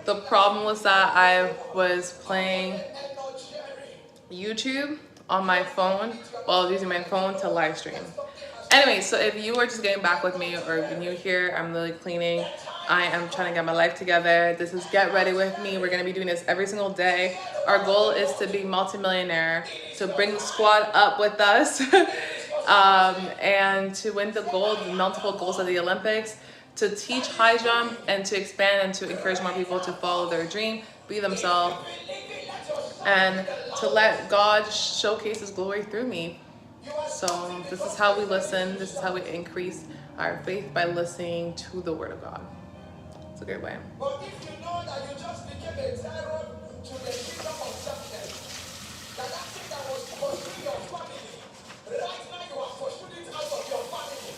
The problem was that I was playing YouTube on my phone while I was using my phone to live stream. Anyway, so if you are just getting back with me or if you're new here, I'm literally cleaning. I am trying to get my life together. This is Get Ready With Me. We're going to be doing this every single day. Our goal is to be multimillionaire, to bring the squad up with us, and to win the gold, multiple golds at the Olympics, to teach high jump and to expand and to encourage more people to follow their dream, be themselves, and to let God showcase his glory through me. So this is how we listen. This is how we increase our faith, by listening to the word of God. It's a great way. But if you know that you just became a terror to the kingdom of darkness, that thing that was pursuing your family, right now you are pursuing it out of your family.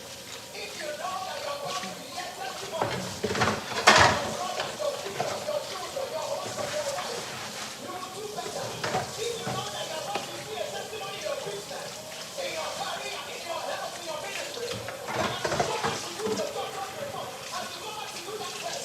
If you know that you are going to be a testimony, your brothers, your sisters, your children, your husband, your wife, you will do better. If you know that you are going to be a testimony in your business, in your career, in your health, in your ministry, then as you go back to do the doctor's report, as you go back to do that test,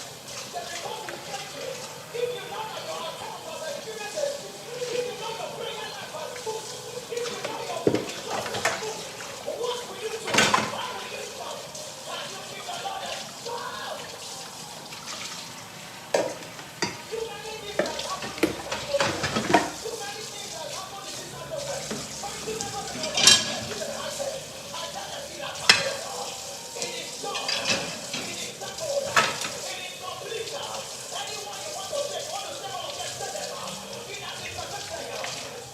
the report will change you. If you know that your account has experienced a shift, if you know your prayer life has moved, if you know your trust has moved, what will you do? Why will you stop? Can you give the Lord a shout? Too many things have happened in this atmosphere. Too many things have happened in this atmosphere. But you never be your life and give it a say. I tell you, see that fire. It is done. It is settled. It is complete. Anyone you want to take, want to say, oh, get set them up. In that intercession,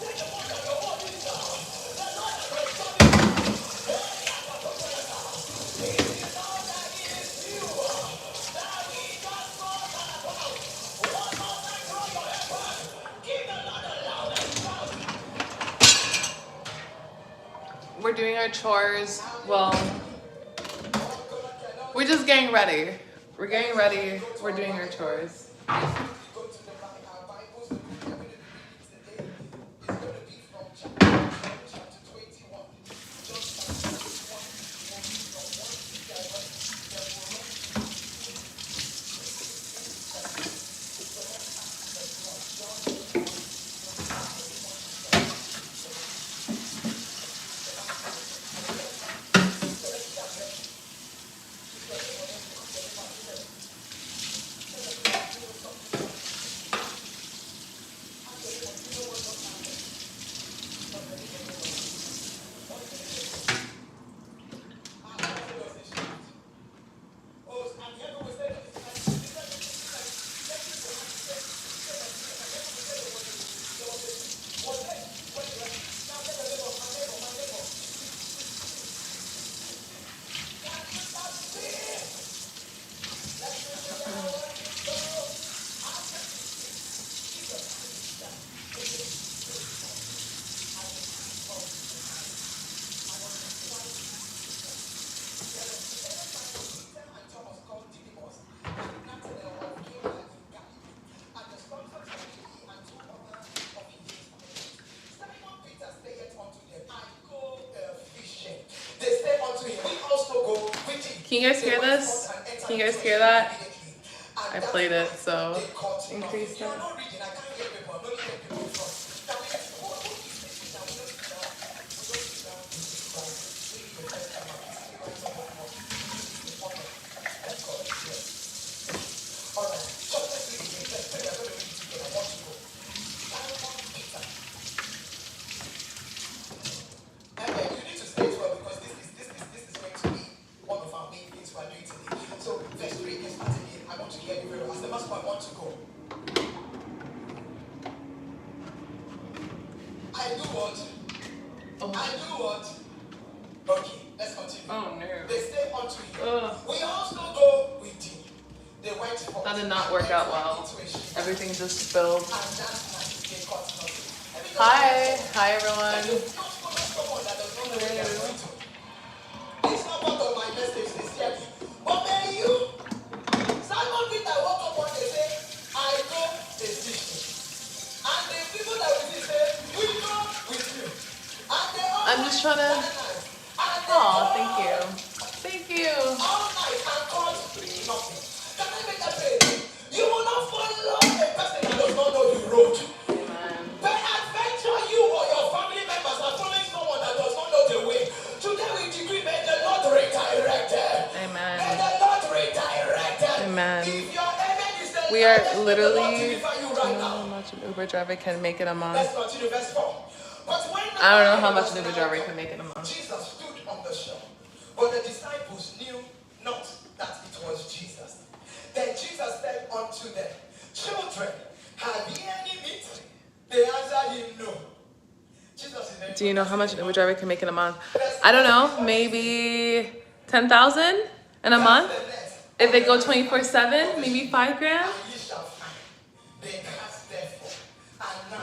take the one that your own is done. The Lord that will stop it. Hey, I got to pray now. If you know that it is you, that he does more than about. One more time, throw your head back. Give the Lord a loudest shout. We're doing our chores. Well, we're just getting ready. We're getting ready. We're doing our chores. Can you guys hear this? Can you guys hear that? I played it, so increase that. That did not work out well. Everything just spilled. Hi. Hi, everyone. It's not part of my message sincerely. But then you, Simon Peter woke up one day and said, I go a fishing. And the people that we see say, we go with you. And they all I'm just trying to. Oh, thank you. Thank you. All night and caught nothing. Can I make a pray? You will not follow. We are literally, do you know how much an Uber driver can make in a month? I don't know how much an Uber driver can make in a month. Jesus stood on the shore, but the disciples knew not that it was Jesus. Then Jesus said unto them, children, have ye any meat? They answered him, no. Do you know how much an Uber driver can make in a month? I don't know, maybe 10,000 in a month? If they go 24/7, maybe 5 grand?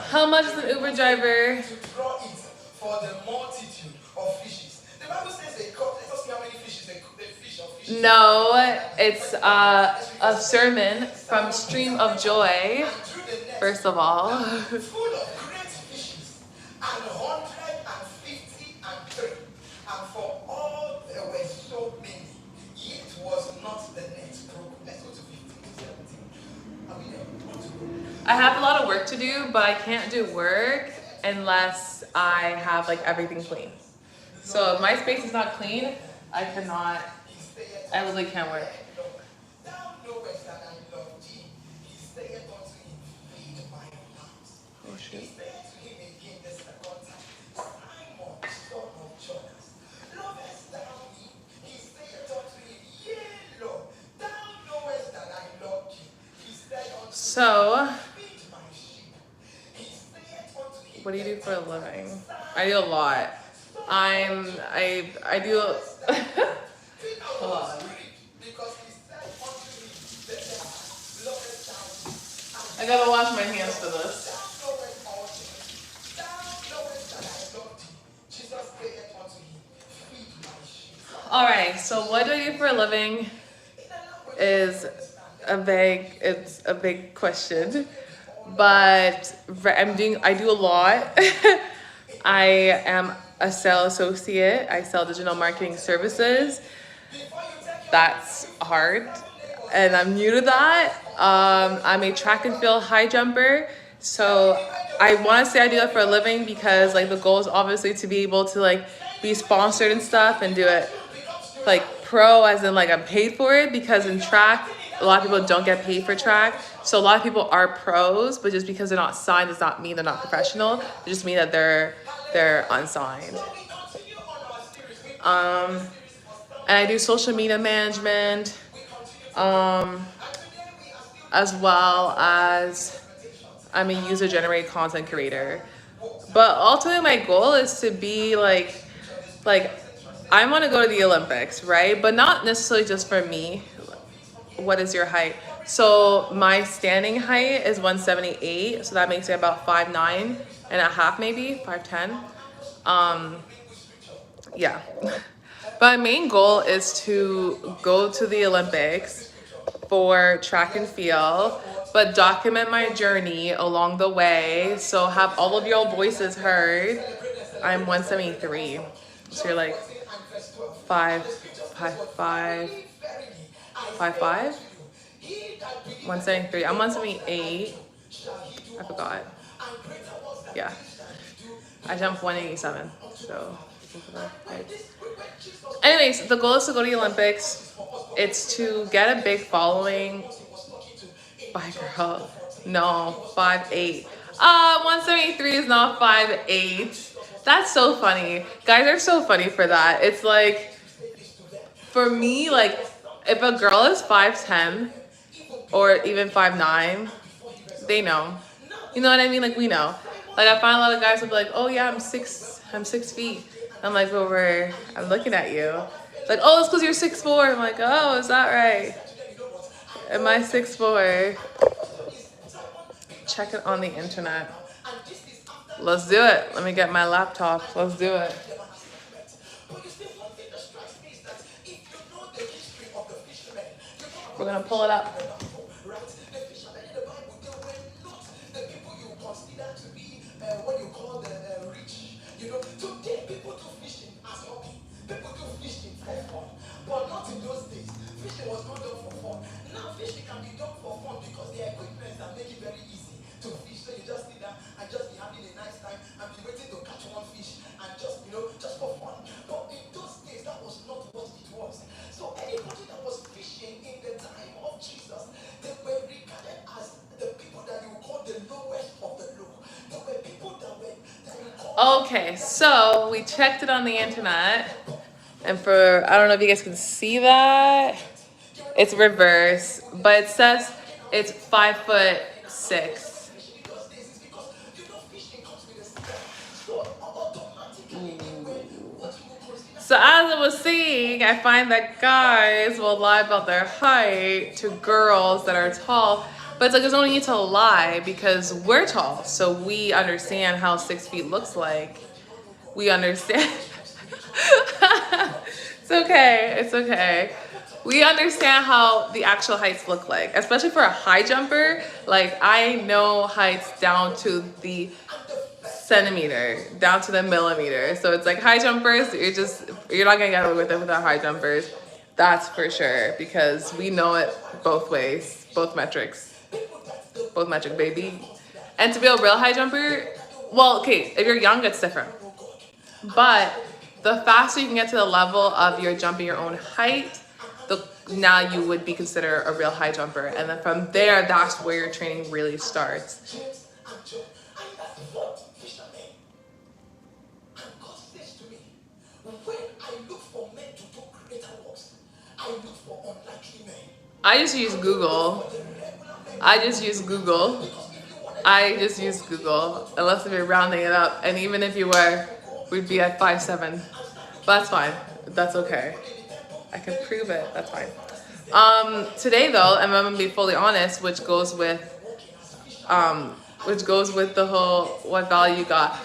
How much is an Uber driver? No, it's a sermon from Stream of Joy, first of all. I have a lot of work to do, but I can't do work unless I have like everything clean. So if my space is not clean, I literally can't work. Oh shoot. So, what do you do for a living? I do a lot. I do. Hold on. I gotta wash my hands for this. All right. So, what do I do for a living? It's a big question, but I do a lot. I am a sales associate. I sell digital marketing services. That's hard, and I'm new to that. I'm a track and field high jumper, so I want to say I do that for a living because like the goal is obviously to be able to like be sponsored and stuff and do it like pro, as in like I'm paid for it, because in track a lot of people don't get paid for track. So a lot of people are pros, but just because they're not signed does not mean they're not professional. It just means that they're unsigned. And I do social media management, as well as I'm a user-generated content creator. But ultimately, my goal is to be like I want to go to the Olympics, right? But not necessarily just for me. What is your height? So my standing height is 178, so that makes me about 5'9" and a half, maybe 5'10". Yeah. But my main goal is to go to the Olympics for track and field, but document my journey along the way. So have all of your voices heard. I'm 173, so you're like 5'5". 173. I'm 178. I forgot. Yeah. I jumped 187. So. Anyways, the goal is to go to the Olympics. It's to get a big following. Bye, girl. No, 5'8". 173 is not 5'8". That's so funny. Guys are so funny for that. It's like, for me, like, if a girl is 5'10" or even 5'9", they know. You know what I mean? Like, we know. Like, I find a lot of guys will be like, oh yeah, I'm 6 feet. I'm like, well, I'm looking at you. Like, oh, it's because you're 6'4". I'm like, oh, is that right? Am I 6'4"? Check it on the internet. Let's do it. Let me get my laptop. Let's do it. We're gonna pull it up. Okay, so we checked it on the internet, and for, I don't know if you guys can see that, it's reverse, but it says it's 5'6". So as I was saying, I find that guys will lie about their height to girls that are tall, but it's like there's no need to lie because we're tall, so we understand how 6 feet looks like. We understand. It's okay. It's okay. We understand how the actual heights look like, especially for a high jumper. Like, I know heights down to the centimeter, down to the millimeter. So it's like high jumpers, you're not gonna get away with it without high jumpers. That's for sure, because we know it both ways, both metric, baby. And to be a real high jumper, well, okay, if you're young, it's different. But the faster you can get to the level of your jumping your own height, now you would be considered a real high jumper. And then from there, that's where your training really starts. I just use Google. Unless if you're rounding it up. And even if you were, we'd be at 5'7". But that's fine. That's okay. I can prove it. That's fine. Today though, and I'm gonna be fully honest, which goes with the whole what value you got.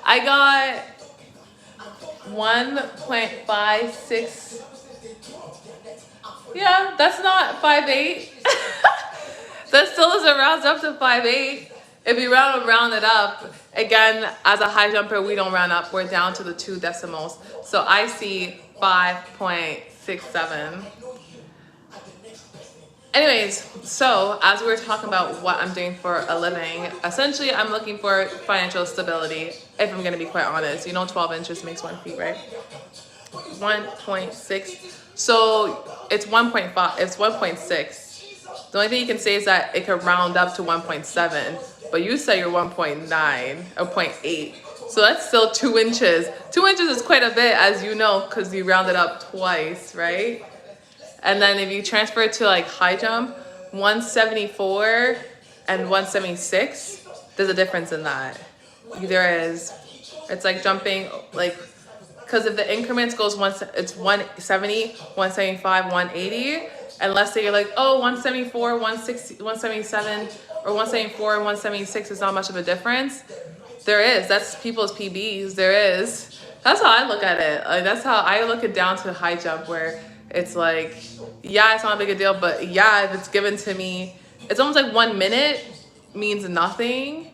I got 1.56. Yeah, that's not 5'8". That still doesn't round up to 5'8". If you round it up, again, as a high jumper, we don't round up. We're down to the 2 decimals. So I see 5.67. Anyways, so as we were talking about what I'm doing for a living, essentially I'm looking for financial stability, if I'm gonna be quite honest. 12 inches makes 1 feet, right? 1.6. So it's 1.5, it's 1.6. The only thing you can say is that it could round up to 1.7, but you say you're 1.9 or 0.8. So that's still 2 inches. 2 inches is quite a bit, as you know, because you rounded up twice, right? And then if you transfer it to like high jump, 174 and 176, there's a difference in that. There is. It's like jumping, like, because if the increments goes it's 170, 175, 180. And let's say you're like, oh, 174, 160, 177, or 174 and 176 is not much of a difference. There is. That's people's PBs. There is. That's how I look at it. Like, that's how I look it down to high jump, where it's like, yeah, it's not a big a deal, but yeah, if it's given to me, it's almost like 1 minute means nothing,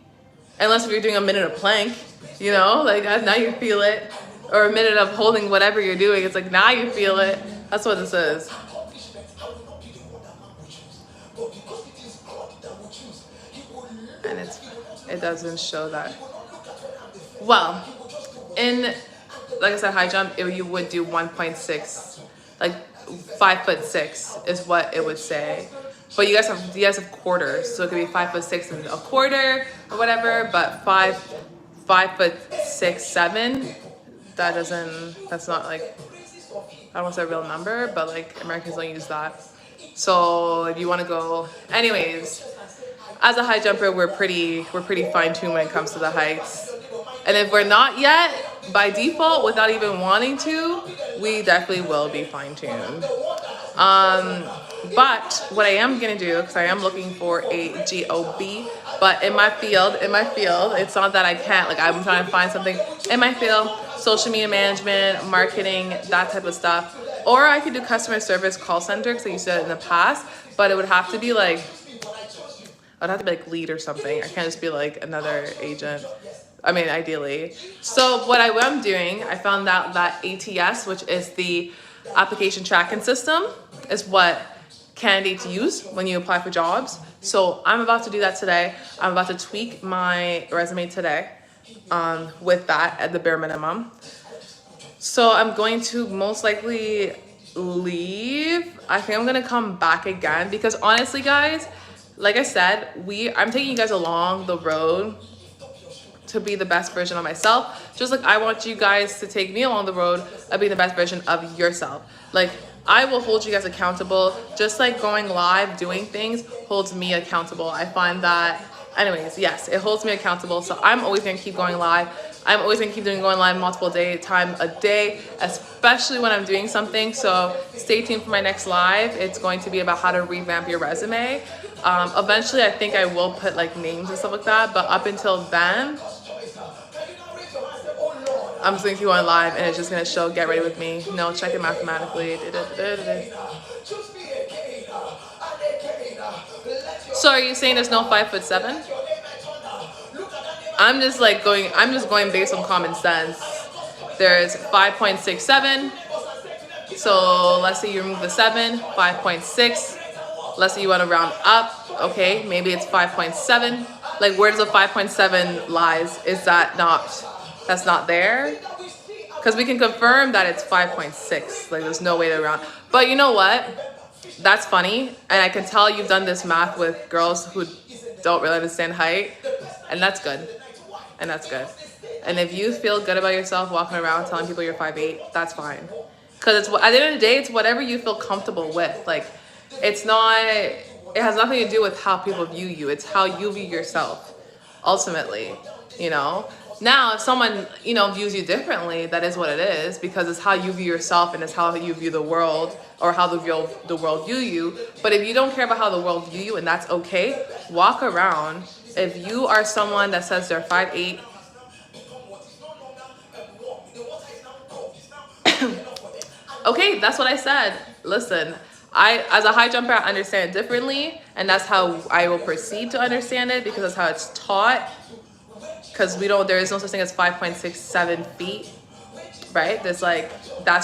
unless if you're doing a minute of plank, like now you feel it, or a minute of holding whatever you're doing. It's like now you feel it. That's what this is. And it doesn't show that. Well, like I said, high jump, you would do 1.6, like 5'6" is what it would say. But you guys have quarters, so it could be 5'6" and a quarter or whatever. But 5'6", 7. That's not like, I don't want to say a real number, but like Americans don't use that. So if you want to go, anyways, as a high jumper, we're pretty fine-tuned when it comes to the heights. And if we're not yet, by default, without even wanting to, we definitely will be fine-tuned. But what I am gonna do, because I am looking for a GOB, but in my field, it's not that I can't, like I'm trying to find something in my field, social media management, marketing, that type of stuff. Or I could do customer service call center, because I used to do it in the past, but it would have to be like, I'd have to be like lead or something. I can't just be like another agent. I mean, ideally. So what I am doing, I found out that ATS, which is the application tracking system, is what candidates use when you apply for jobs. So I'm about to do that today. I'm about to tweak my resume today with that at the bare minimum. So I'm going to most likely leave. I think I'm gonna come back again because honestly, guys, like I said, I'm taking you guys along the road to be the best version of myself, just like I want you guys to take me along the road of being the best version of yourself. Like, I will hold you guys accountable, just like going live, doing things holds me accountable. I find that, anyways, yes, it holds me accountable. So I'm always gonna keep going live. I'm always gonna keep going live multiple time a day, especially when I'm doing something. So stay tuned for my next live. It's going to be about how to revamp your resume. Eventually, I think I will put like names and stuff like that, but up until then, I'm just gonna keep going live and it's just gonna show get ready with me. No, check it mathematically. So are you saying there's no 5'7"? I'm just going based on common sense. There's 5.67. So let's say you remove the 7, 5.6. Let's say you want to round up. Okay, maybe it's 5.7. Like, where does the 5.7 lies? Is that not, that's not there? Because we can confirm that it's 5.6. Like, there's no way to round. But you know what? That's funny. And I can tell you've done this math with girls who don't really understand height. And that's good. And that's good. And if you feel good about yourself walking around telling people you're 5'8", that's fine. Because it's, at the end of the day, it's whatever you feel comfortable with. Like, it's not, it has nothing to do with how people view you. It's how you view yourself, ultimately, you know? Now, if someone, you know, views you differently, that is what it is, because it's how you view yourself and it's how you view the world, or how the world view you. But if you don't care about how the world view you, and that's okay, walk around. If you are someone that says they're 5'8", okay, that's what I said. Listen, as a high jumper, I understand it differently, and that's how I will proceed to understand it, because that's how it's taught. Because there is no such thing as 5.67 feet, right? That's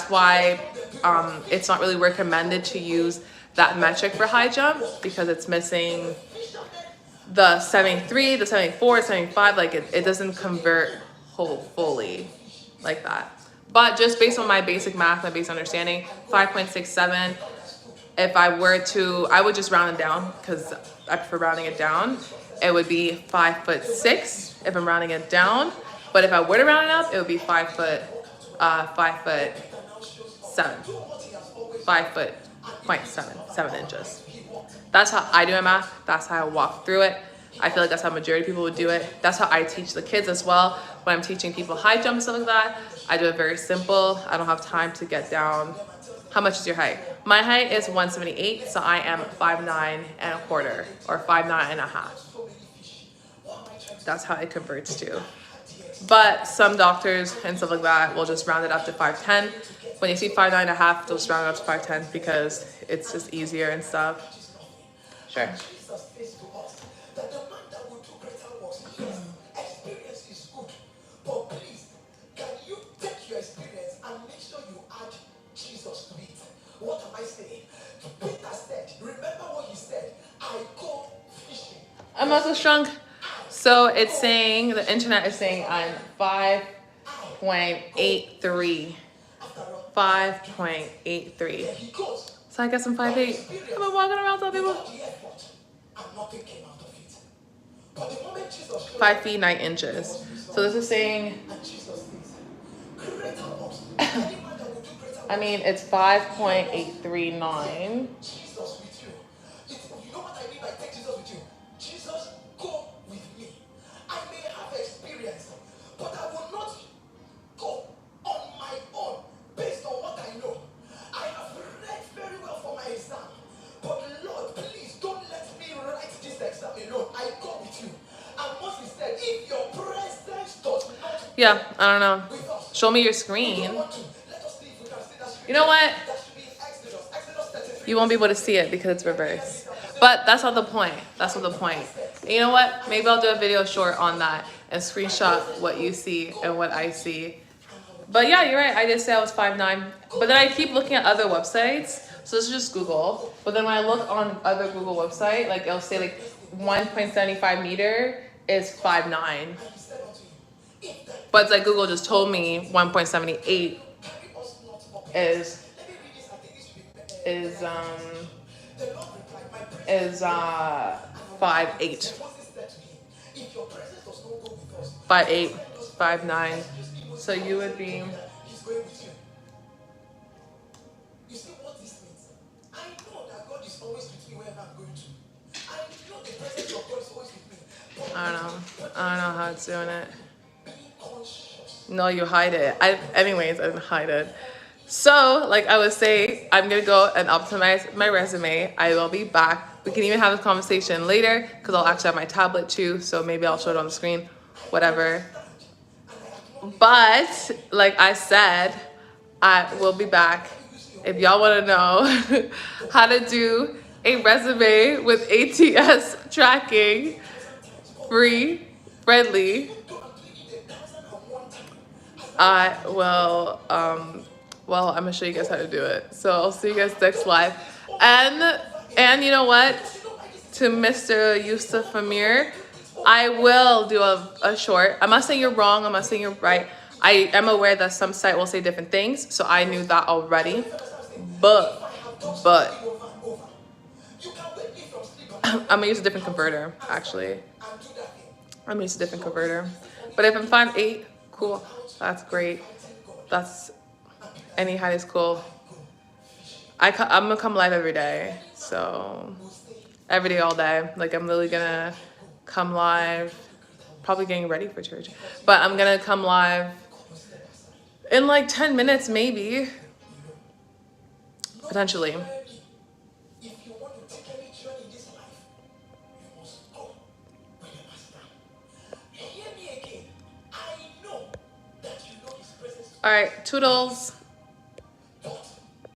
why it's not really recommended to use that metric for high jump, because it's missing the 73, the 74, 75, like it doesn't convert fully like that. But just based on my basic math, my basic understanding, 5.67, if I were to, I would just round it down because I prefer rounding it down. It would be 5'6" if I'm rounding it down. But if I were to round it up, it would be 5'7", 7 inches. That's how I do my math. That's how I walk through it. I feel like that's how majority of people would do it. That's how I teach the kids as well. When I'm teaching people high jump and stuff like that, I do it very simple. I don't have time to get down. How much is your height? My height is 178, so I am 5'9" and a quarter, or 5'9" and a half. That's how it converts to. But some doctors and stuff like that will just round it up to 5'10". When you see 5'9" and a half, they'll just round it up to 5'10" because it's just easier and stuff. Sure. What am I saying? Peter said, remember what he said, I go fishing. I'm also strong. So it's saying, the internet is saying I'm 5.83. 5.83. So I guess I'm 5'8". I've been walking around telling people. 5 feet 9 inches. So this is saying, I mean, it's 5.839. Yeah, I don't know. Show me your screen. You know what? You won't be able to see it because it's reversed. But that's not the point. That's not the point. And you know what? Maybe I'll do a video short on that and screenshot what you see and what I see. But yeah, you're right. I did say I was 5'9". But then I keep looking at other websites. So this is just Google. But then when I look on other Google website, like it'll say like 1.75 meter is 5'9". But it's like Google just told me 1.78 is 5'8". 5'8", 5'9". So you would be. He's going with you. You see what this means? I know that God is always with me wherever I'm going to. I know the presence of God is always with me. But I don't know how it's doing it. being conscious. No, you hide it. Anyways, I didn't hide it. So, like I was saying, I'm gonna go and optimize my resume. I will be back. We can even have this conversation later because I'll actually have my tablet too. So maybe I'll show it on the screen, whatever. But like I said, I will be back. If y'all want to know how to do a resume with ATS tracking, free, friendly, I will, well, I'm gonna show you guys how to do it. So I'll see you guys next live. And you know what? To Mr. Yusuf Amir, I will do a short. I'm not saying you're wrong. I'm not saying you're right. I am aware that some site will say different things. So I knew that already. But I'm gonna use a different converter, actually. I'm gonna use a different converter. But if I'm 5'8", cool. That's great. That's any height is cool. I'm gonna come live every day. So every day, all day. Like I'm literally gonna come live. Probably getting ready for church. But I'm gonna come live in like 10 minutes, maybe. Potentially. If you want to take any journey in this life, you must go with the master. Hear me again. I know that you know his presence. All right, toodles.